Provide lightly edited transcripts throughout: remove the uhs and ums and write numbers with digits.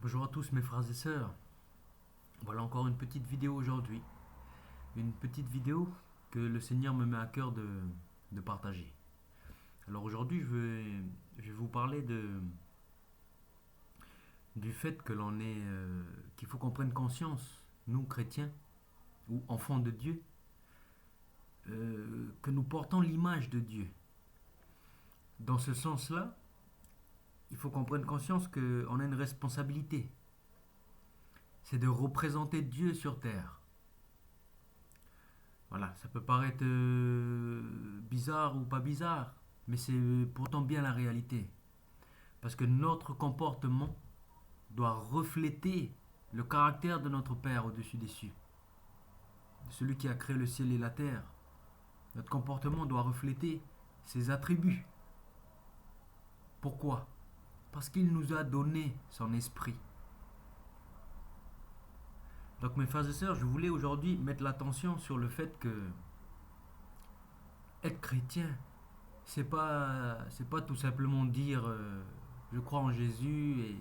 Bonjour à tous mes frères et sœurs. Voilà encore une petite vidéo aujourd'hui. Une petite vidéo que le Seigneur me met à cœur de partager. Alors aujourd'hui je vais vous parler du fait que qu'il faut qu'on prenne conscience, nous chrétiens ou enfants de Dieu, que nous portons l'image de Dieu. Dans ce sens-là, il faut qu'on prenne conscience qu'on a une responsabilité. C'est de représenter Dieu sur terre. Voilà, ça peut paraître bizarre ou pas bizarre, mais c'est pourtant bien la réalité. Parce que notre comportement doit refléter le caractère de notre Père au-dessus des cieux, de celui qui a créé le ciel et la terre. Notre comportement doit refléter ses attributs. Pourquoi? Parce qu'il nous a donné son esprit. Donc mes frères et sœurs, je voulais aujourd'hui mettre l'attention sur le fait que être chrétien, c'est pas tout simplement dire je crois en Jésus et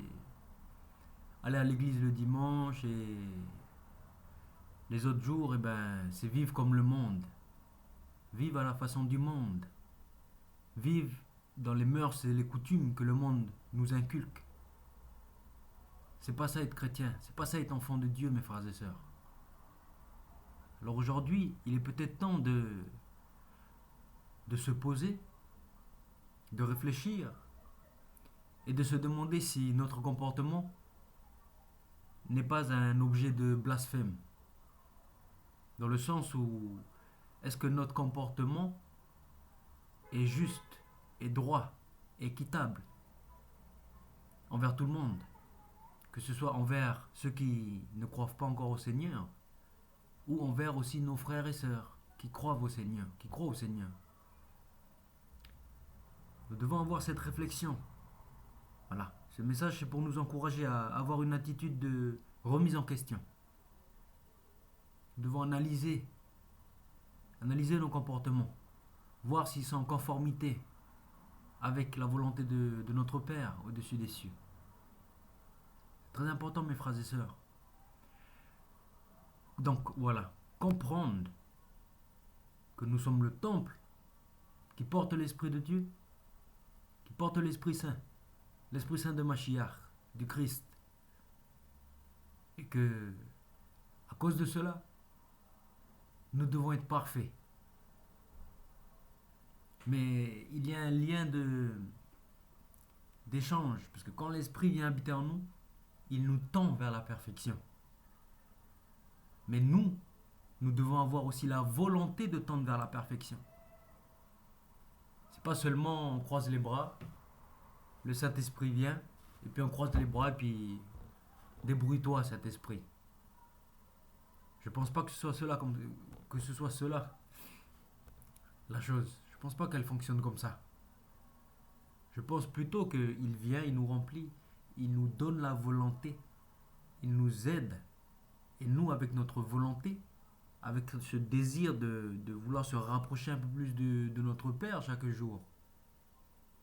aller à l'église le dimanche et les autres jours, eh ben, c'est vivre comme le monde, vivre à la façon du monde, vivre dans les mœurs et les coutumes que le monde nous inculque. C'est pas ça être chrétien, c'est pas ça être enfant de Dieu, mes frères et sœurs. Alors aujourd'hui, il est peut-être temps de se poser, de réfléchir et de se demander si notre comportement n'est pas un objet de blasphème. Dans le sens où est-ce que notre comportement est juste, est droit, équitable envers tout le monde, que ce soit envers ceux qui ne croient pas encore au Seigneur ou envers aussi nos frères et sœurs qui croient au Seigneur, qui croient au Seigneur. Nous devons avoir cette réflexion. Voilà, ce message c'est pour nous encourager à avoir une attitude de remise en question. Nous devons analyser nos comportements, voir s'ils sont en conformité avec la volonté de notre Père au-dessus des cieux. C'est très important mes frères et sœurs. Donc voilà, comprendre que nous sommes le temple qui porte l'Esprit de Dieu, qui porte l'Esprit Saint de Mashiach, du Christ. Et que, à cause de cela, nous devons être parfaits. Mais il y a un lien d'échange, parce que quand l'Esprit vient habiter en nous, il nous tend vers la perfection. Mais nous devons avoir aussi la volonté de tendre vers la perfection. C'est pas seulement on croise les bras, le Saint-Esprit vient, et puis on croise les bras, et puis débrouille-toi, Saint-Esprit. Je pense pas que ce soit cela la chose. Je pense pas qu'elle fonctionne comme ça. Je pense plutôt qu'il vient, il nous remplit, il nous donne la volonté, il nous aide. Et nous, avec notre volonté, avec ce désir de vouloir se rapprocher un peu plus de notre Père chaque jour,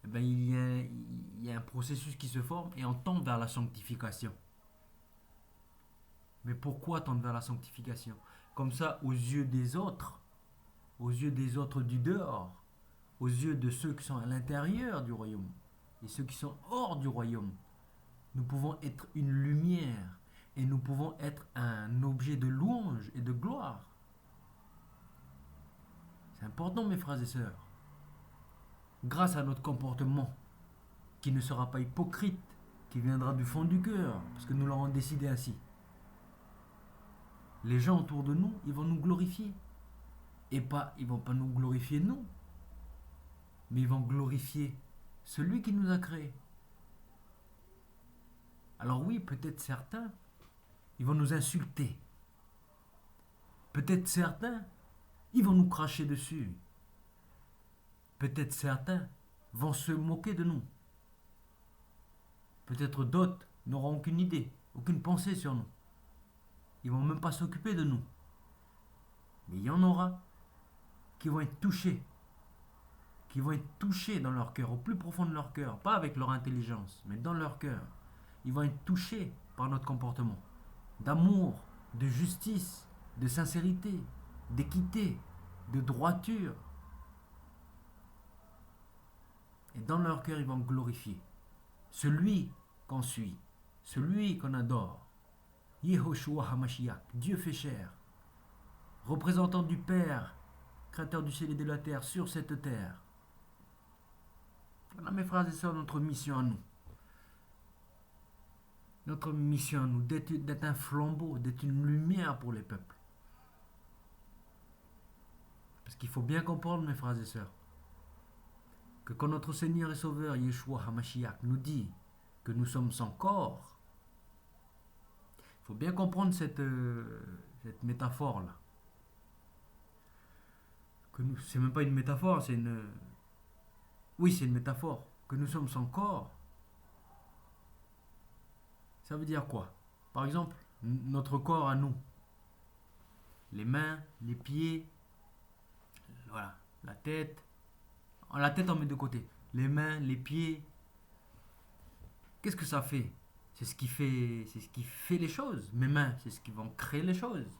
eh ben, il y a un processus qui se forme et on tend vers la sanctification. Mais pourquoi tendre vers la sanctification? Comme ça, aux yeux des autres du dehors, aux yeux de ceux qui sont à l'intérieur du royaume et ceux qui sont hors du royaume, nous pouvons être une lumière et nous pouvons être un objet de louange et de gloire. C'est important, mes frères et sœurs. Grâce à notre comportement, qui ne sera pas hypocrite, qui viendra du fond du cœur, parce que nous l'avons décidé ainsi. Les gens autour de nous, ils vont nous glorifier. Et pas, ils vont pas nous glorifier nous, mais ils vont glorifier celui qui nous a créés. Alors oui, peut-être certains, ils vont nous insulter. Peut-être certains, ils vont nous cracher dessus. Peut-être certains vont se moquer de nous. Peut-être d'autres n'auront aucune idée, aucune pensée sur nous. Ils vont même pas s'occuper de nous. Mais il y en aura qui vont être touchés dans leur cœur, au plus profond de leur cœur, pas avec leur intelligence, mais dans leur cœur, ils vont être touchés par notre comportement. D'amour, de justice, de sincérité, d'équité, de droiture. Et dans leur cœur, ils vont glorifier celui qu'on suit, celui qu'on adore. Yehoshua HaMashiach, Dieu fait chair, représentant du Père, créateur du ciel et de la terre sur cette terre. Voilà mes frères et sœurs, notre mission à nous. Notre mission à nous, d'être un flambeau, d'être une lumière pour les peuples. Parce qu'il faut bien comprendre, mes frères et sœurs, que quand notre Seigneur et Sauveur, Yeshua HaMashiach, nous dit que nous sommes son corps, il faut bien comprendre cette métaphore-là. C'est même pas une métaphore, c'est une... Oui, c'est une métaphore. Que nous sommes son corps. Ça veut dire quoi? Par exemple, notre corps à nous. Les mains, les pieds, voilà, la tête. La tête, on met de côté. Les mains, les pieds. Qu'est-ce que ça fait? C'est ce qui fait les choses. Mes mains, c'est ce qui vont créer les choses.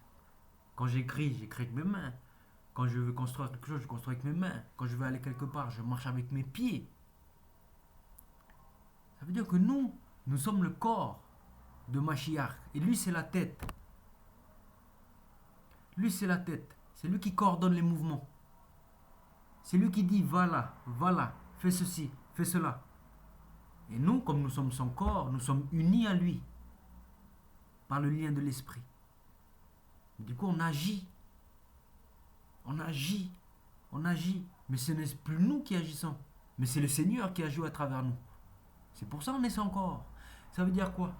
Quand j'écris avec mes mains. Quand je veux construire quelque chose, je construis avec mes mains. Quand je veux aller quelque part, je marche avec mes pieds. Ça veut dire que nous sommes le corps de Mashiach. Et lui, c'est la tête. Lui, c'est la tête. C'est lui qui coordonne les mouvements. C'est lui qui dit, va là, fais ceci, fais cela. Et nous, comme nous sommes son corps, nous sommes unis à lui par le lien de l'esprit. Du coup, on agit. On agit. Mais ce n'est plus nous qui agissons. Mais c'est le Seigneur qui agit à travers nous. C'est pour ça qu'on est son corps. Ça veut dire quoi?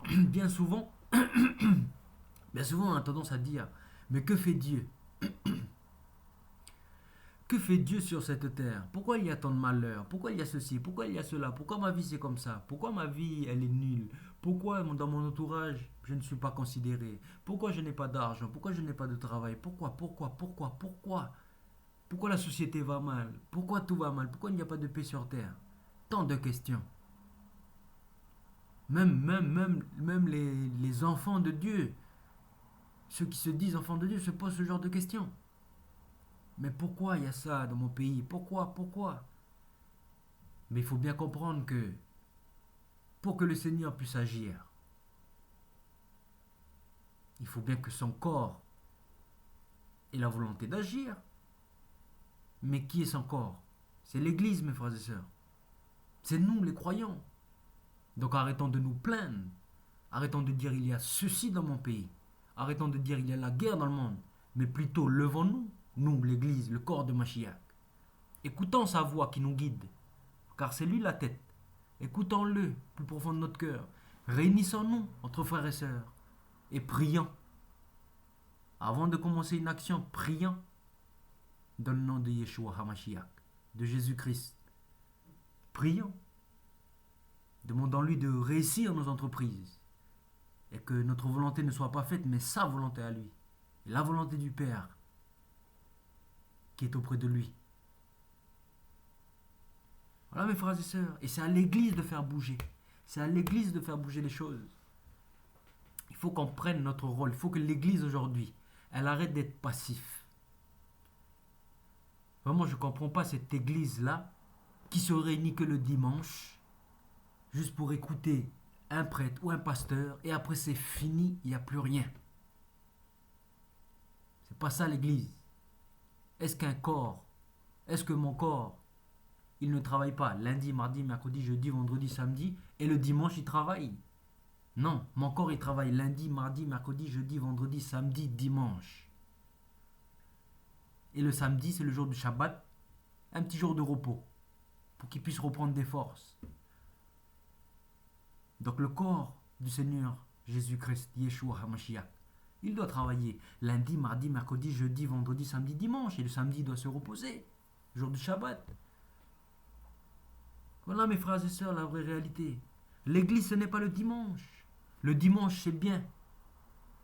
Bien souvent, on a tendance à dire, mais que fait Dieu? Que fait Dieu sur cette terre? Pourquoi il y a tant de malheur? Pourquoi il y a ceci? Pourquoi il y a cela? Pourquoi ma vie c'est comme ça? Pourquoi ma vie elle est nulle? Pourquoi dans mon entourage je ne suis pas considéré? Pourquoi je n'ai pas d'argent? Pourquoi je n'ai pas de travail? Pourquoi? Pourquoi la société va mal? Pourquoi tout va mal? Pourquoi il n'y a pas de paix sur terre? Tant de questions. Même les enfants de Dieu, ceux qui se disent enfants de Dieu, se posent ce genre de questions. Mais pourquoi il y a ça dans mon pays? Pourquoi? Mais il faut bien comprendre que pour que le Seigneur puisse agir, il faut bien que son corps ait la volonté d'agir. Mais qui est son corps? C'est l'Église, mes frères et sœurs. C'est nous, les croyants. Donc arrêtons de nous plaindre. Arrêtons de dire il y a ceci dans mon pays. Arrêtons de dire il y a la guerre dans le monde. Mais plutôt levons-nous, nous, l'Église, le corps de Mashiach. Écoutons sa voix qui nous guide. Car c'est lui la tête. Écoutons-le plus profond de notre cœur. Réunissons-nous entre frères et sœurs. Et prions. Avant de commencer une action, prions dans le nom de Yeshua HaMashiach, de Jésus-Christ. Prions. Demandons-lui de réussir nos entreprises. Et que notre volonté ne soit pas faite, mais sa volonté à lui. Et la volonté du Père qui est auprès de lui. Voilà mes frères et sœurs. Et c'est à l'Église de faire bouger. C'est à l'Église de faire bouger les choses. Il faut qu'on prenne notre rôle. Il faut que l'Église aujourd'hui, elle arrête d'être passif. Vraiment, je ne comprends pas cette Église-là qui se réunit que le dimanche juste pour écouter un prêtre ou un pasteur et après c'est fini, il n'y a plus rien. C'est pas ça l'Église. Est-ce que mon corps, il ne travaille pas lundi, mardi, mercredi, jeudi, vendredi, samedi et le dimanche il travaille? Non, mon corps il travaille lundi, mardi, mercredi, jeudi, vendredi, samedi, dimanche. Et le samedi c'est le jour du Shabbat, un petit jour de repos pour qu'il puisse reprendre des forces. Donc le corps du Seigneur Jésus-Christ, Yeshua HaMashiach, il doit travailler lundi, mardi, mercredi, jeudi, vendredi, samedi, dimanche. Et le samedi, il doit se reposer. Jour du Shabbat. Voilà mes frères et sœurs, la vraie réalité. L'église, ce n'est pas le dimanche. Le dimanche, c'est bien.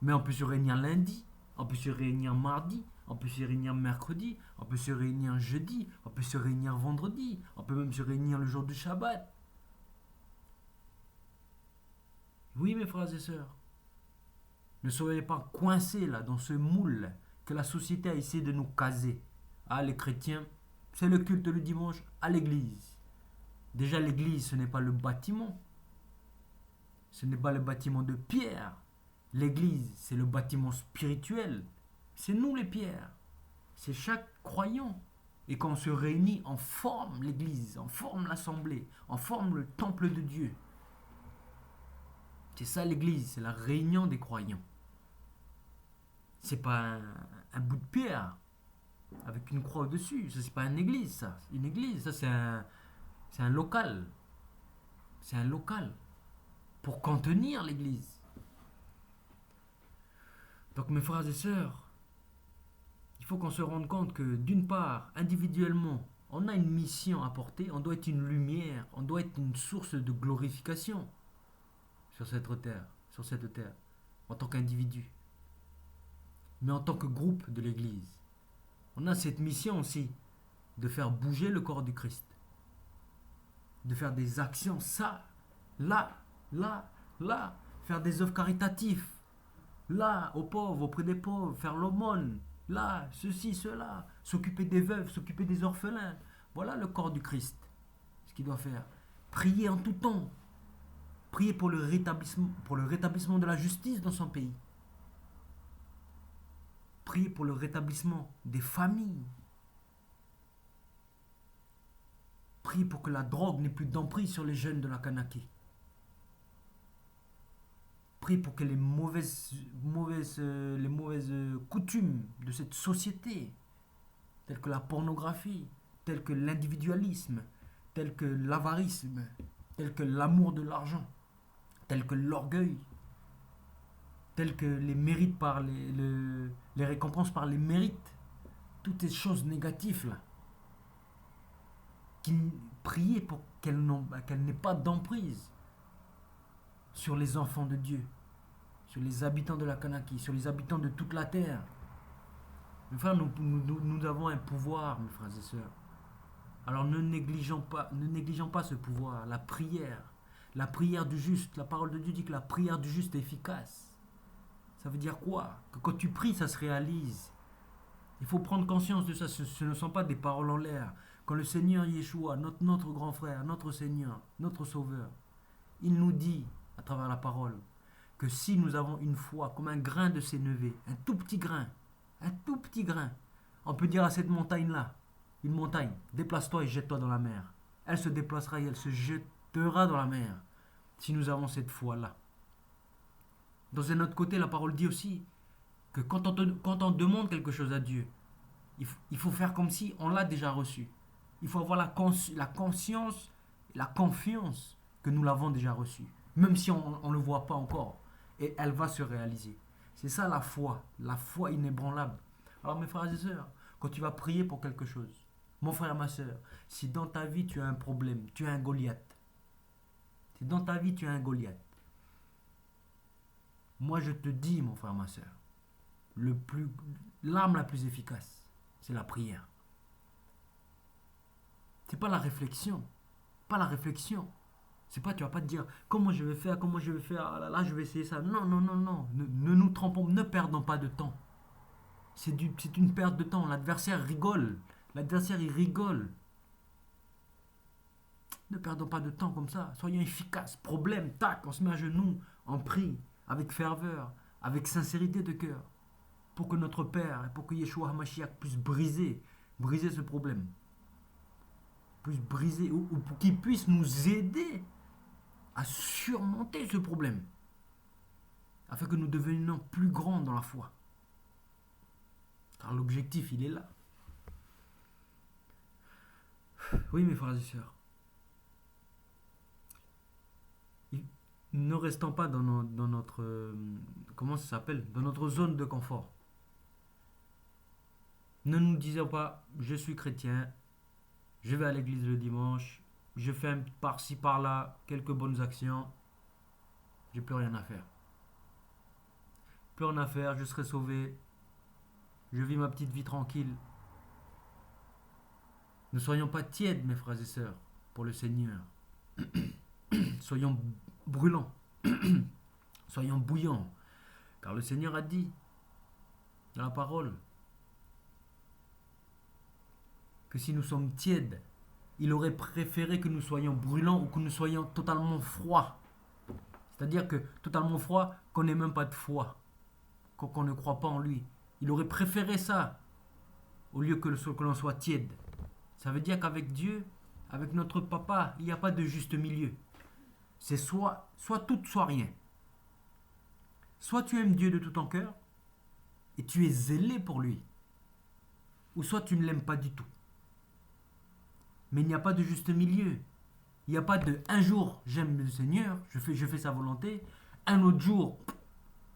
Mais on peut se réunir lundi, on peut se réunir mardi, on peut se réunir mercredi, on peut se réunir jeudi, on peut se réunir vendredi, on peut même se réunir le jour du Shabbat. Oui, mes frères et sœurs, ne soyez pas coincés là dans ce moule que la société a essayé de nous caser. Ah, les chrétiens, c'est le culte le dimanche à l'église. Déjà, l'église, ce n'est pas le bâtiment. Ce n'est pas le bâtiment de pierre. L'église, c'est le bâtiment spirituel. C'est nous les pierres. C'est chaque croyant. Et quand on se réunit, on forme l'église, on forme l'assemblée, on forme le temple de Dieu. C'est ça l'église, c'est la réunion des croyants. C'est pas un bout de pierre avec une croix au-dessus. Ça, c'est pas une église, ça. Une église, ça, c'est un local. C'est un local pour contenir l'église. Donc, mes frères et sœurs, il faut qu'on se rende compte que, d'une part, individuellement, on a une mission à porter, on doit être une lumière, on doit être une source de glorification sur cette terre, en tant qu'individu. Mais en tant que groupe de l'Église, on a cette mission aussi de faire bouger le corps du Christ, de faire des actions, ça, là, là, là, faire des œuvres caritatives, là, aux pauvres, auprès des pauvres, faire l'aumône, là, ceci, cela, s'occuper des veuves, s'occuper des orphelins. Voilà le corps du Christ, ce qu'il doit faire. Prier en tout temps, prier pour le rétablissement de la justice dans son pays. Prier pour le rétablissement des familles. Prier pour que la drogue n'ait plus d'emprise sur les jeunes de la Kanaki. Prier pour que les mauvaises coutumes de cette société, telles que la pornographie, telles que l'individualisme, telles que l'avarisme, telles que l'amour de l'argent, telles que l'orgueil, telles que les mérites par les récompenses par les mérites, toutes ces choses négatives là, prier pour qu'elles n'aient pas d'emprise sur les enfants de Dieu, sur les habitants de la Kanaki, sur les habitants de toute la terre. Mes frères, nous avons un pouvoir, mes frères et sœurs. Alors ne négligeons pas ce pouvoir, la prière du juste. La parole de Dieu dit que la prière du juste est efficace. Ça veut dire quoi? Que quand tu pries, ça se réalise. Il faut prendre conscience de ça. Ce ne sont pas des paroles en l'air. Quand le Seigneur Yeshua, notre grand frère, notre Seigneur, notre Sauveur, il nous dit, à travers la parole, que si nous avons une foi comme un grain de sénévé, un tout petit grain, on peut dire à cette montagne-là, une montagne, déplace-toi et jette-toi dans la mer. Elle se déplacera et elle se jettera dans la mer, si nous avons cette foi-là. Dans un autre côté, la parole dit aussi que quand on demande quelque chose à Dieu, il faut faire comme si on l'a déjà reçu. Il faut avoir la conscience, la confiance que nous l'avons déjà reçu, même si on ne le voit pas encore. Et elle va se réaliser. C'est ça la foi inébranlable. Alors mes frères et sœurs, quand tu vas prier pour quelque chose, mon frère, ma sœur, si dans ta vie tu as un problème, tu as un Goliath, si dans ta vie tu as un Goliath, moi je te dis, mon frère, ma sœur, l'arme la plus efficace, c'est la prière. C'est pas la réflexion. Pas la réflexion. C'est pas, tu vas pas te dire comment je vais faire, ah là, là je vais essayer ça. Non, non, non, non. Ne nous trompons, ne perdons pas de temps. C'est une perte de temps. L'adversaire rigole. L'adversaire il rigole. Ne perdons pas de temps comme ça. Soyons efficaces. Problème, tac, on se met à genoux, on prie avec ferveur, avec sincérité de cœur, pour que notre Père, pour que Yeshua HaMashiach puisse briser ce problème. Puisse briser, ou pour qu'il puisse nous aider à surmonter ce problème, afin que nous devenions plus grands dans la foi. Car l'objectif, il est là. Oui, mes frères et sœurs. Ne restons pas dans notre... comment ça s'appelle? Dans notre zone de confort. Ne nous disons pas, je suis chrétien, je vais à l'église le dimanche, je fais par-ci par-là quelques bonnes actions, j'ai plus rien à faire. Plus rien à faire, je serai sauvé, je vis ma petite vie tranquille. Ne soyons pas tièdes, mes frères et sœurs, pour le Seigneur. Soyons brûlants. Soyons bouillants. Car le Seigneur a dit dans la parole que si nous sommes tièdes, il aurait préféré que nous soyons brûlants ou que nous soyons totalement froids. C'est-à-dire que totalement froid, qu'on n'ait même pas de foi, qu'on ne croit pas en lui. Il aurait préféré ça au lieu que l'on soit tiède. Ça veut dire qu'avec Dieu, avec notre papa, il n'y a pas de juste milieu. C'est soit tout, soit rien. Soit tu aimes Dieu de tout ton cœur et tu es zélé pour lui, ou soit tu ne l'aimes pas du tout. Mais il n'y a pas de juste milieu. Il n'y a pas de un jour j'aime le Seigneur, je fais sa volonté, un autre jour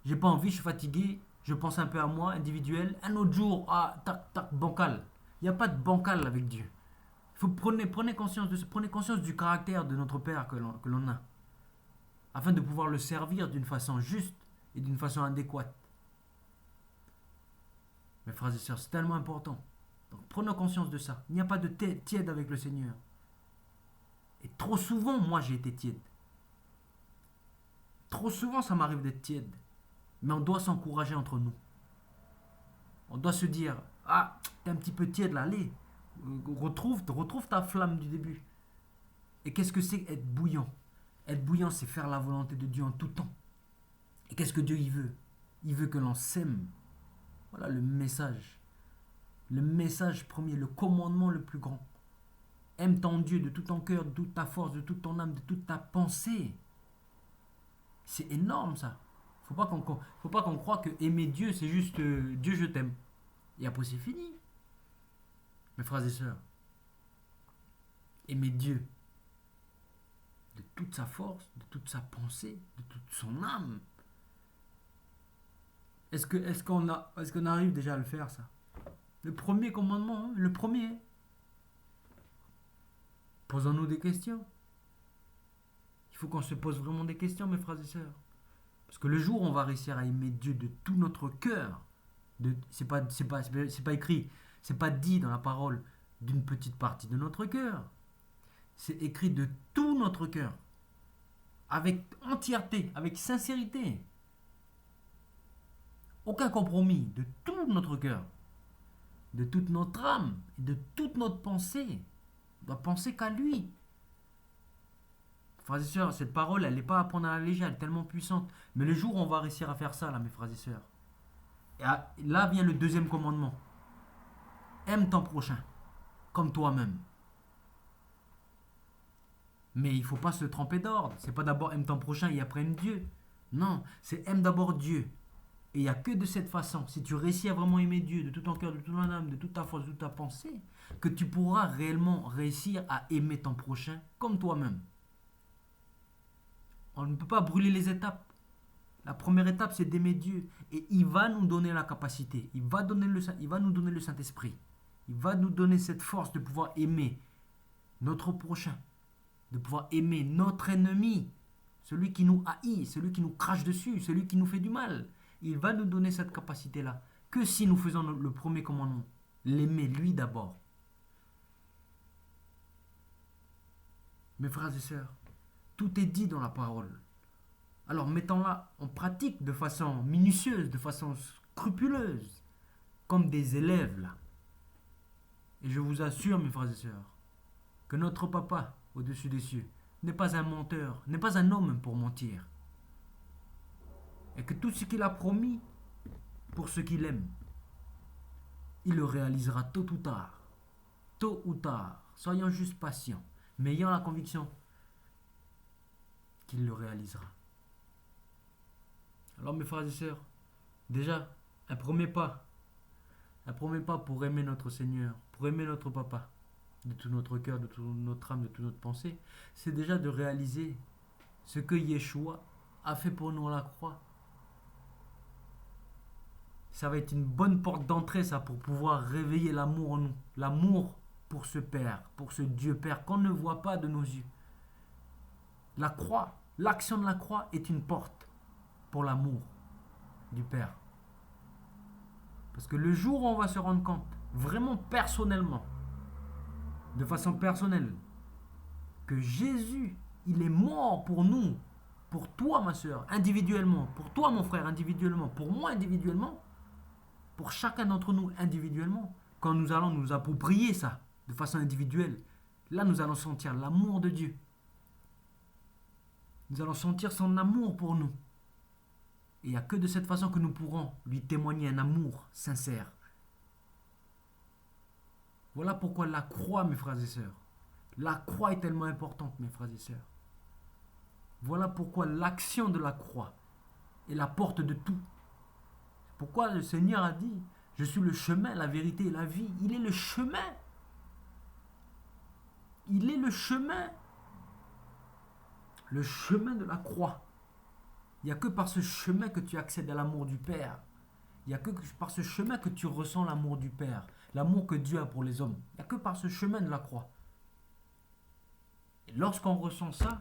j'ai pas envie, je suis fatigué, je pense un peu à moi, individuel, un autre jour, tac, tac, bancal. Il n'y a pas de bancal avec Dieu. Prenez conscience du caractère de notre Père que l'on a, afin de pouvoir le servir d'une façon juste et d'une façon adéquate. Mes frères et sœurs, c'est tellement important. Donc prenons conscience de ça. Il n'y a pas de tiède avec le Seigneur. Et trop souvent, moi j'ai été tiède. Trop souvent, ça m'arrive d'être tiède. Mais on doit s'encourager entre nous. On doit se dire, t'es un petit peu tiède là, allez, retrouve ta flamme du début. Et qu'est-ce que c'est être bouillant? Être bouillant, c'est faire la volonté de Dieu en tout temps. Et qu'est-ce que Dieu il veut? Il veut que l'on s'aime. Voilà le message. Le message premier, le commandement le plus grand. Aime ton Dieu de tout ton cœur, de toute ta force, de toute ton âme, de toute ta pensée. C'est énorme ça. Faut pas qu'on croie que aimer Dieu, c'est juste Dieu je t'aime. Et après c'est fini. Mes frères et sœurs, aimer Dieu de toute sa force, de toute sa pensée, de toute son âme. Est-ce qu'on arrive déjà à le faire ça? Le premier commandement, hein, le premier. Posons-nous des questions. Il faut qu'on se pose vraiment des questions, mes frères et sœurs. Parce que le jour où on va réussir à aimer Dieu de tout notre cœur, c'est pas écrit, c'est pas dit dans la parole d'une petite partie de notre cœur. C'est écrit de tout notre cœur. Avec entièreté, avec sincérité. Aucun compromis, de tout notre cœur. De toute notre âme, de toute notre pensée. On doit penser qu'à lui. Frères et sœurs, cette parole, elle n'est pas à prendre à la légère, elle est tellement puissante. Mais le jour où on va réussir à faire ça, là, mes frères et sœurs, et là vient le deuxième commandement. Aime ton prochain, comme toi-même. Mais il ne faut pas se tromper d'ordre. C'est pas d'abord aime ton prochain et après aime Dieu. Non, c'est aime d'abord Dieu. Et il n'y a que de cette façon, si tu réussis à vraiment aimer Dieu de tout ton cœur, de toute ton âme, de toute ta force, de toute ta pensée, que tu pourras réellement réussir à aimer ton prochain comme toi-même. On ne peut pas brûler les étapes. La première étape, c'est d'aimer Dieu. Et il va nous donner la capacité. Il va nous donner le Saint-Esprit. Il va nous donner cette force de pouvoir aimer notre prochain. De pouvoir aimer notre ennemi. Celui qui nous haït, celui qui nous crache dessus, celui qui nous fait du mal. Il va nous donner cette capacité-là. Que si nous faisons le premier commandement. L'aimer lui d'abord. Mes frères et sœurs, tout est dit dans la parole. Alors mettons-la en pratique de façon minutieuse, de façon scrupuleuse, comme des élèves là. Et je vous assure, mes frères et sœurs, que notre papa au-dessus des cieux n'est pas un menteur, n'est pas un homme pour mentir. Et que tout ce qu'il a promis pour ceux qu'il aime, il le réalisera tôt ou tard. Tôt ou tard. Soyons juste patients, mais ayant la conviction qu'il le réalisera. Alors mes frères et sœurs, déjà, un premier pas pour aimer notre Seigneur, pour aimer notre Papa, de tout notre cœur, de toute notre âme, de toute notre pensée, c'est déjà de réaliser ce que Yeshua a fait pour nous à la croix. Ça va être une bonne porte d'entrée, ça, pour pouvoir réveiller l'amour en nous. L'amour pour ce Père, pour ce Dieu Père qu'on ne voit pas de nos yeux. La croix, l'action de la croix est une porte pour l'amour du Père. Parce que le jour où on va se rendre compte, vraiment personnellement, de façon personnelle, que Jésus, il est mort pour nous, pour toi, ma soeur, individuellement, pour toi, mon frère, individuellement, pour moi, individuellement, pour chacun d'entre nous, individuellement, quand nous allons nous approprier ça de façon individuelle, là, nous allons sentir l'amour de Dieu. Nous allons sentir son amour pour nous. Et il n'y a que de cette façon que nous pourrons lui témoigner un amour sincère. Voilà pourquoi la croix, mes frères et sœurs, la croix est tellement importante, mes frères et sœurs. Voilà pourquoi l'action de la croix est la porte de tout. Pourquoi le Seigneur a dit, je suis le chemin, la vérité et la vie. Il est le chemin. Il est le chemin. Le chemin de la croix. Il n'y a que par ce chemin que tu accèdes à l'amour du Père. Il n'y a que par ce chemin que tu ressens l'amour du Père. L'amour que Dieu a pour les hommes. Il n'y a que par ce chemin de la croix. Et lorsqu'on ressent ça,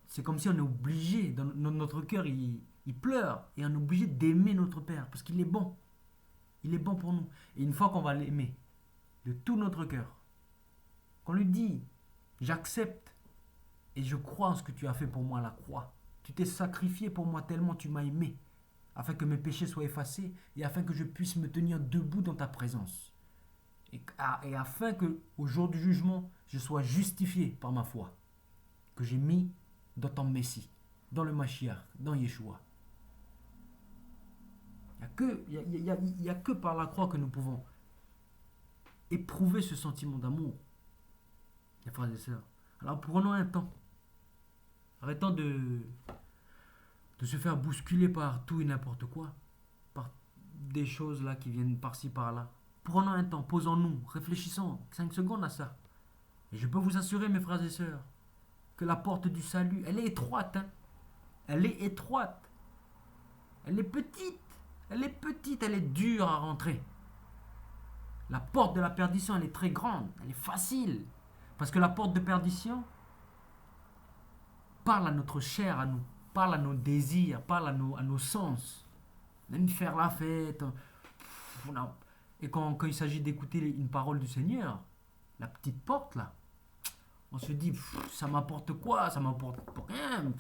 c'est comme si on est obligé, dans notre cœur, il pleure. Et on est obligé d'aimer notre Père. Parce qu'il est bon. Il est bon pour nous. Et une fois qu'on va l'aimer de tout notre cœur, qu'on lui dit, j'accepte et je crois en ce que tu as fait pour moi à la croix. Tu t'es sacrifié pour moi tellement tu m'as aimé, afin que mes péchés soient effacés et afin que je puisse me tenir debout dans ta présence. Et afin que, au jour du jugement, je sois justifié par ma foi, que j'ai mis dans ton Messie, dans le Mashiach, dans Yeshua. Il n'y a que par la croix que nous pouvons éprouver ce sentiment d'amour, les frères et sœurs. Alors prenons un temps. Arrêtons de se faire bousculer par tout et n'importe quoi, par des choses là qui viennent par-ci par-là. Prenons un temps, posons-nous, réfléchissons 5 secondes à ça. Et je peux vous assurer, mes frères et sœurs, que la porte du salut, elle est étroite. Hein. Elle est étroite. Elle est petite. Elle est petite, elle est dure à rentrer. La porte de la perdition, elle est très grande, elle est facile. Parce que la porte de perdition parle à notre chair, à nous, parle à nos désirs, parle à nos sens. Même faire la fête. Et quand il s'agit d'écouter une parole du Seigneur, la petite porte là, on se dit, ça m'apporte quoi? Ça m'apporte rien.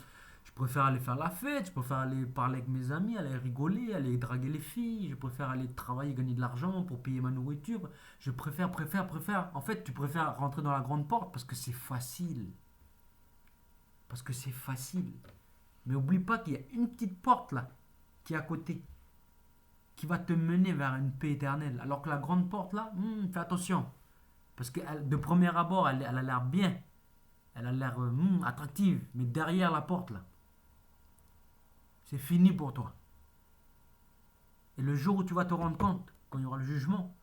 Je préfère aller faire la fête, je préfère aller parler avec mes amis, aller rigoler, aller draguer les filles, je préfère aller travailler, gagner de l'argent pour payer ma nourriture. Je préfère. En fait, tu préfères rentrer dans la grande porte parce que c'est facile. Parce que c'est facile. Mais oublie pas qu'il y a une petite porte là, qui est à côté, qui va te mener vers une paix éternelle. Alors que la grande porte là, fais attention. Parce que de premier abord, elle a l'air bien. Elle a l'air attractive. Mais derrière la porte là, c'est fini pour toi. Et le jour où tu vas te rendre compte, quand il y aura le jugement,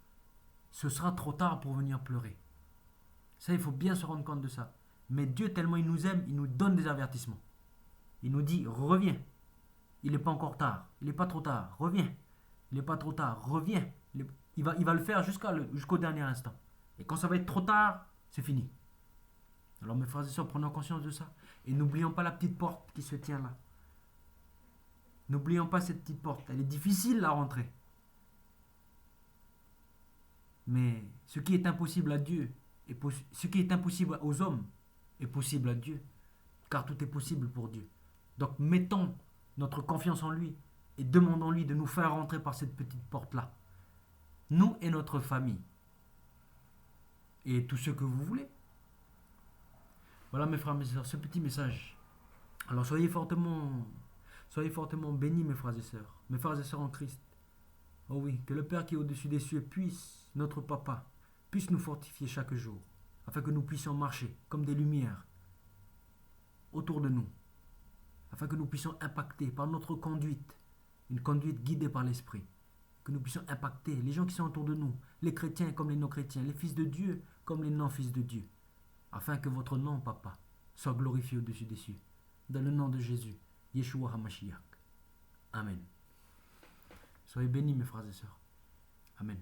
ce sera trop tard pour venir pleurer. Ça, il faut bien se rendre compte de ça. Mais Dieu, tellement il nous aime, il nous donne des avertissements. Il nous dit, reviens. Il n'est pas encore tard. Il n'est pas trop tard. Reviens. Il n'est pas trop tard. Reviens. Il va le faire jusqu'au dernier instant. Et quand ça va être trop tard, c'est fini. Alors mes frères et sœurs, prenons conscience de ça. Et n'oublions pas la petite porte qui se tient là. N'oublions pas cette petite porte. Elle est difficile à rentrer. Mais ce qui est impossible à Dieu, ce qui est impossible aux hommes, est possible à Dieu. Car tout est possible pour Dieu. Donc mettons notre confiance en lui et demandons-lui de nous faire rentrer par cette petite porte-là. Nous et notre famille. Et tout ce que vous voulez. Voilà mes frères et mes sœurs, ce petit message. Alors soyez fortement bénis mes frères et sœurs. Mes frères et sœurs en Christ. Oh oui, que le Père qui est au-dessus des cieux puisse, notre Papa, puisse nous fortifier chaque jour. Afin que nous puissions marcher comme des lumières autour de nous. Afin que nous puissions impacter par notre conduite, une conduite guidée par l'Esprit. Que nous puissions impacter les gens qui sont autour de nous, les chrétiens comme les non-chrétiens, les fils de Dieu comme les non-fils de Dieu. Afin que votre nom, Papa, soit glorifié au-dessus des cieux. Dans le nom de Jésus, Yeshua HaMashiach. Amen. Soyez bénis, mes frères et sœurs. Amen.